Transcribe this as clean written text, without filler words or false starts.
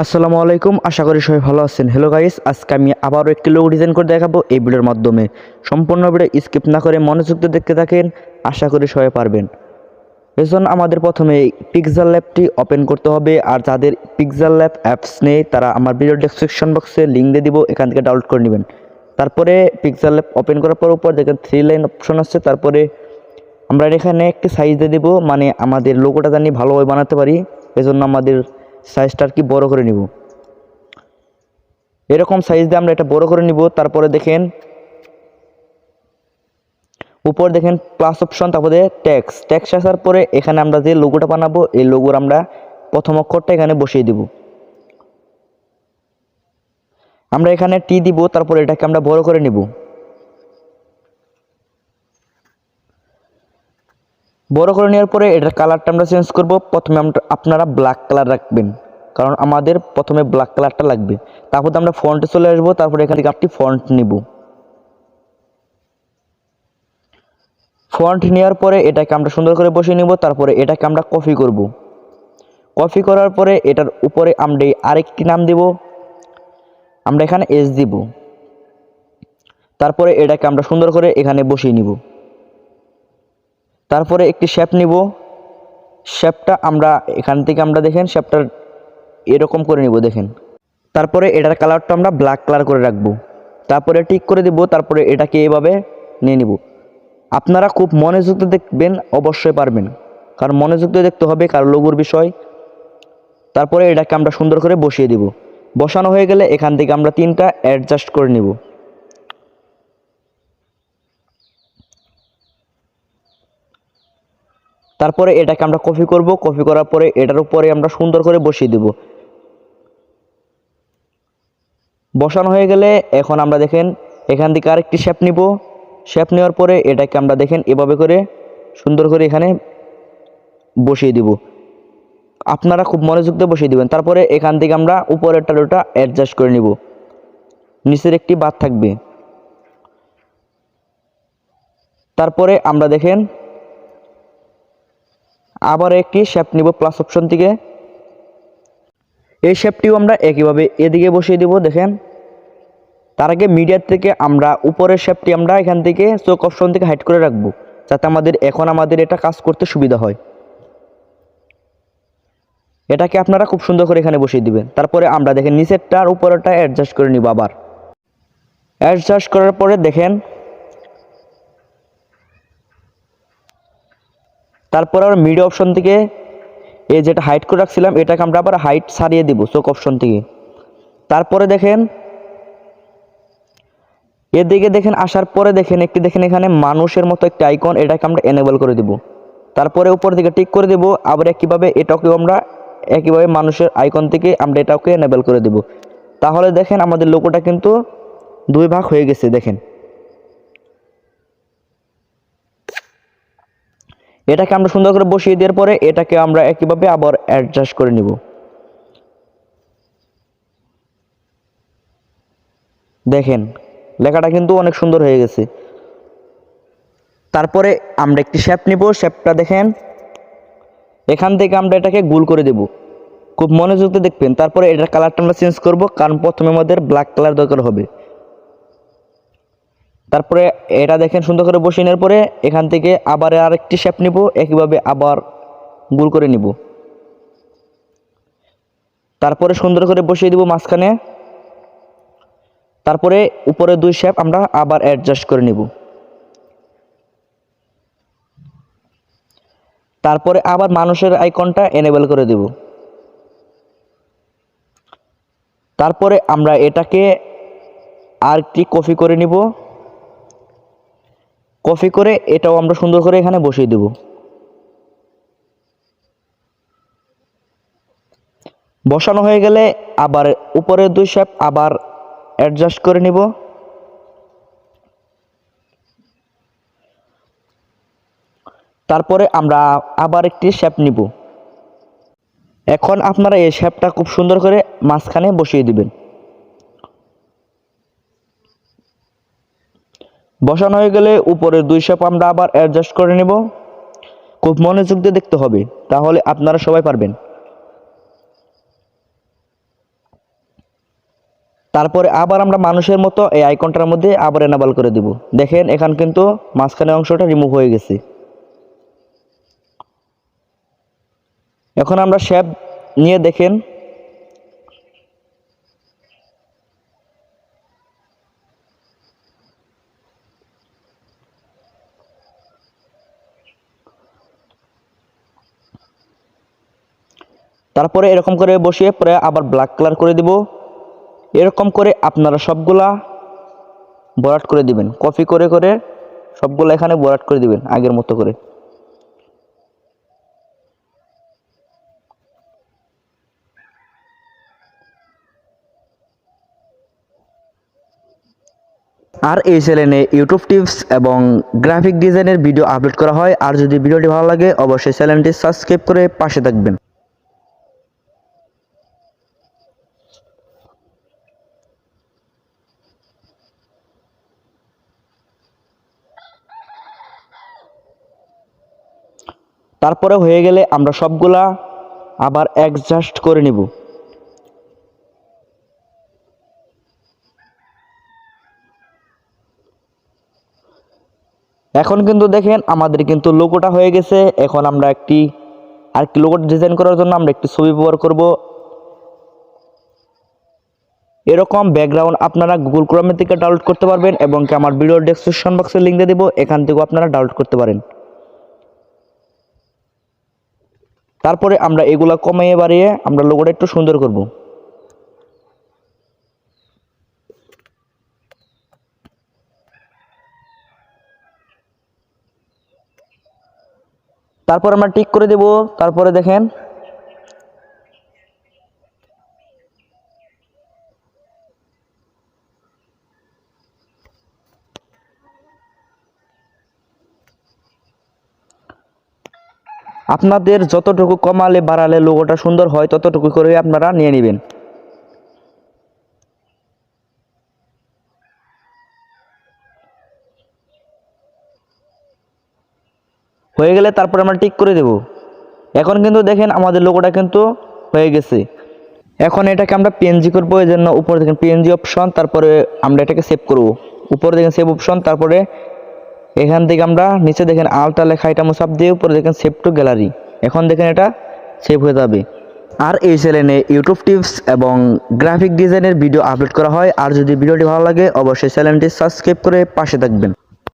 আসসালামু আলাইকুম, আশা করি সবাই ভালো আছেন। হ্যালো গাইস, আজকে আমি আবারও একটি লোগো ডিজাইন করে দেখাবো এই ভিডিওর মাধ্যমে। সম্পূর্ণ ভিডিও স্কিপ না করে মনোযোগ দিয়ে দেখতে থাকেন, আশা করি সবাই পারবেন। এর জন্য আমাদের প্রথমে পিক্সেল ল্যাবটি ওপেন করতে হবে। আর যাদের পিক্সেল ল্যাব অ্যাপস নেই তারা আমার ভিডিও ডেসক্রিপশন বক্সে লিঙ্ক দিয়ে দিব, এখান থেকে ডাউনলোড করে নেবেন। তারপরে পিক্সেল ল্যাব ওপেন করার পর উপর দেখেন 3 লাইন অপশন আছে। তারপরে আমরা এখানে একটি সাইজ দিয়ে দেবো, মানে আমাদের লোগোটা জানি ভালোভাবে বানাতে পারি, এজন্য আমাদের সাইজটা আর কি বড় করে নিব। এরকম সাইজ দিয়ে আমরা এটা বড় করে নিব। তারপরে দেখেন উপর দেখেন প্লাস অপশন, তারপরে ট্যাক্স আসার পরে এখানে আমরা যে লোগোটা বানাবো এই লোগোর আমরা প্রথম অক্ষরটা এখানে বসিয়ে দিব। আমরা এখানে টি দিব, তারপরে এটাকে আমরা বড় করে নিব। বড় করে নেওয়ার পরে এটার কালারটা আমরা চেঞ্জ করব। প্রথমে আপনারা ব্ল্যাক কালার রাখবেন, কারণ আমাদের প্রথমে ব্ল্যাক কালারটা লাগবে। তারপর আমরা ফন্টে চলে আসবো, তারপরে এখান থেকে আপনি ফন্ট নিব। ফন্ট নেওয়ার পরে এটাকে আমরা সুন্দর করে বসিয়ে নিব। তারপরে এটাকে আমরা কপি করব। কপি করার পরে এটার উপরে আমরা আরেকটি নাম দিব, আমরা এখানে এস দিব। তারপরে এটাকে আমরা সুন্দর করে এখানে বসিয়ে নিব। তারপরে একটি শেপ নিব। শেপটা আমরা এখান থেকে আমরা দেখেন শেপটা এরকম করে নিব দেখেন। তারপরে এটার কালারটা আমরা ব্ল্যাক কালার করে রাখবো। তারপরে টিক করে দিব। তারপরে এটাকে এভাবে নিয়ে নিব। আপনারা খুব মনোযোগ দিয়ে দেখবেন, অবশ্যই পারবেন, কারণ মনোযোগ দিয়ে দেখতে হবে, কারণ লোগোর বিষয়। তারপরে এটাকে আমরা সুন্দর করে বসিয়ে দিব। বসানো হয়ে গেলে এখান থেকে আমরা 3টা অ্যাডজাস্ট করে নিব। তারপরে এটাকে আমরা কপি করব। কপি করার পরে এটার উপরে আমরা সুন্দর করে বসিয়ে দেব। বসানো হয়ে গেলে এখন আমরা দেখেন এখান থেকে আরেকটি শেপ নিব। শেপ নেওয়ার পরে এটাকে আমরা দেখেন এভাবে করে সুন্দর করে এখানে বসিয়ে দিব। আপনারা খুব মনোযোগ দিয়ে বসিয়ে দিবেন। তারপরে এখান থেকে আমরা উপরেরটা ওটা অ্যাডজাস্ট করে নিব। নিচের একটি বাদ থাকবে। তারপরে আমরা দেখেন আবার একটি শেপ নিব প্লাস অপশন থেকে। এই শেপটিও আমরা একইভাবে এদিকে বসিয়ে দিব দেখেন। তার আগে মিডিয়ার থেকে আমরা উপরের শেপটি আমরা এখান থেকে চোখ অপশন থেকে হাইড করে রাখবো, যাতে আমাদের এটা কাজ করতে সুবিধা হয়। এটাকে আপনারা খুব সুন্দর করে এখানে বসিয়ে দিবেন। তারপরে আমরা দেখেন নিচেরটার উপরেরটা অ্যাডজাস্ট করে নিব। আবার অ্যাডজাস্ট করার পরে দেখেন তারপর আমরা মিডিয়া অপশন থেকে এই যেটা হাইড করে রাখছিলাম এটাকে আমরা আবার হাইট সারিয়ে দিব চোখ অপশন থেকে। তারপরে দেখেন এদিকে দেখেন আসার পরে দেখেন এখানে মানুষের মতো একটা আইকন, এটাকে আমরা এনেবল করে দিব। তারপরে উপর দিকে টিক করে দিব। আবার এটাকেও আমরা একইভাবে মানুষের আইকন থেকে আমরা এটাকে এনেবল করে দিব। তাহলে দেখেন আমাদের লোগোটা কিন্তু 2 ভাগ হয়ে গেছে দেখেন। এটাকে আমরা সুন্দর করে বসিয়ে দেওয়ার পরে এটাকে আমরা একইভাবে আবার অ্যাডজাস্ট করে নিব। দেখেন লেখাটা কিন্তু অনেক সুন্দর হয়ে গেছে। তারপরে আমরা একটি শেপ নিব। শেপটা দেখেন এখান থেকে আমরা এটাকে গোল করে দেব। খুব মনোযোগ দিয়ে দেখবেন। তারপরে এটার কালারটা আমরা চেঞ্জ করব, কারণ প্রথমে আমাদের ব্ল্যাক কালার দরকার হবে। তারপরে এটা দেখেন সুন্দর করে বসিয়ে নেওয়ার পরে এখান থেকে আবার আরেকটি শেপ নিব, একইভাবে আবার গোল করে নিব। তারপরে সুন্দর করে বসিয়ে দিব মাঝখানে। তারপরে উপরে 2 শেপ আমরা আবার অ্যাডজাস্ট করে নিব। তারপরে আবার মানুষের আইকনটা এনেবল করে দেব। তারপরে আমরা এটাকে আরেকটি কপি করে নিব। কপি করে এটাও আমরা সুন্দর করে এখানে বসিয়ে দেব। বসানো হয়ে গেলে আবার উপরে 2 শেপ আবার অ্যাডজাস্ট করে নিব। তারপরে আমরা আবার একটি শেপ নিব। এখন আপনারা এই শেপটা খুব সুন্দর করে মাঝখানে বসিয়ে দিবেন। বসানো হয়ে গেলে উপরের 2 শেপ আমরা আবার অ্যাডজাস্ট করে নেব। খুব মনোযোগ দিয়ে দেখতে হবে, তাহলে আপনারা সবাই পারবেন। তারপরে আবার আমরা মানুষের মতো এই আইকনটার মধ্যে আবার এনাবল করে দিব। দেখেন এখান কিন্তু মাঝখানে অংশটা রিমুভ হয়ে গেছে। এখন আমরা শেপ নিয়ে দেখেন তারপরে এরকম করে বসিয়ে পরে আবার ব্ল্যাক কালার করে দিব। এরকম করে আপনারা সবগুলা ভরাট করে দিবেন, কপি করে করে সবগুলা এখানে ভরাট করে দিবেন আগের মতো করে। আর এই চ্যানেলে ইউটিউব টিপস এবং গ্রাফিক ডিজাইনের ভিডিও আপলোড করা হয়। আর যদি ভিডিওটি ভালো লাগে অবশ্যই চ্যানেলটি সাবস্ক্রাইব করে পাশে থাকবেন। তারপরে হয়ে গেলে আমরা সবগুলা আবার অ্যাডজাস্ট করে নিব। এখন কিন্তু দেখেন আমাদের কিন্তু লোগোটা হয়ে গেছে। এখন আমরা একটি লোগো ডিজাইন করার জন্য আমরা একটি ছবি ব্যবহার করব। এরকম ব্যাকগ্রাউন্ড আপনারা গুগল ক্রোম থেকে ডাউনলোড করতে পারবেন এবং আমার ভিডিও ডেসক্রিপশন বক্সে লিংক দিয়ে দেব, এখান থেকেও আপনারা ডাউনলোড করতে পারেন। তারপরে আমরা এগুলা কমিয়ে বাড়িয়ে আমরা লোগোটা একটু সুন্দর করব। তারপর আমরা টিক করে দেব। তারপরে দেখেন আপনাদের যতটুকু কমালে বাড়ালে লোগোটা সুন্দর হয় ততটুকু করে আপনারা নিয়ে নেবেন। হয়ে গেলে তারপর আমরা টিক করে দেব। এখন কিন্তু দেখেন আমাদের লোগোটা কিন্তু হয়ে গেছে। এখন এটাকে আমরা পিএনজি করবো, এই জন্য উপরে দেখেন পিএনজি অপশন, তারপরে আমরা এটাকে সেভ করব। উপরে দেখেন সেভ অপশন, তারপরে এখান থেকে আমরা নিচে দেখেন আলটা লেখা এটা মুছাপ দিয়ে উপরে দেখেন সেভ টু গ্যালারি। এখন দেখেন এটা সেভ হয়ে যাবে। আর এই চ্যানেলে ইউটিউব টিপস এবং গ্রাফিক ডিজাইনের ভিডিও আপলোড করা হয়। আর যদি ভিডিওটি ভালো লাগে অবশ্যই চ্যানেলটি সাবস্ক্রাইব করে পাশে থাকবেন।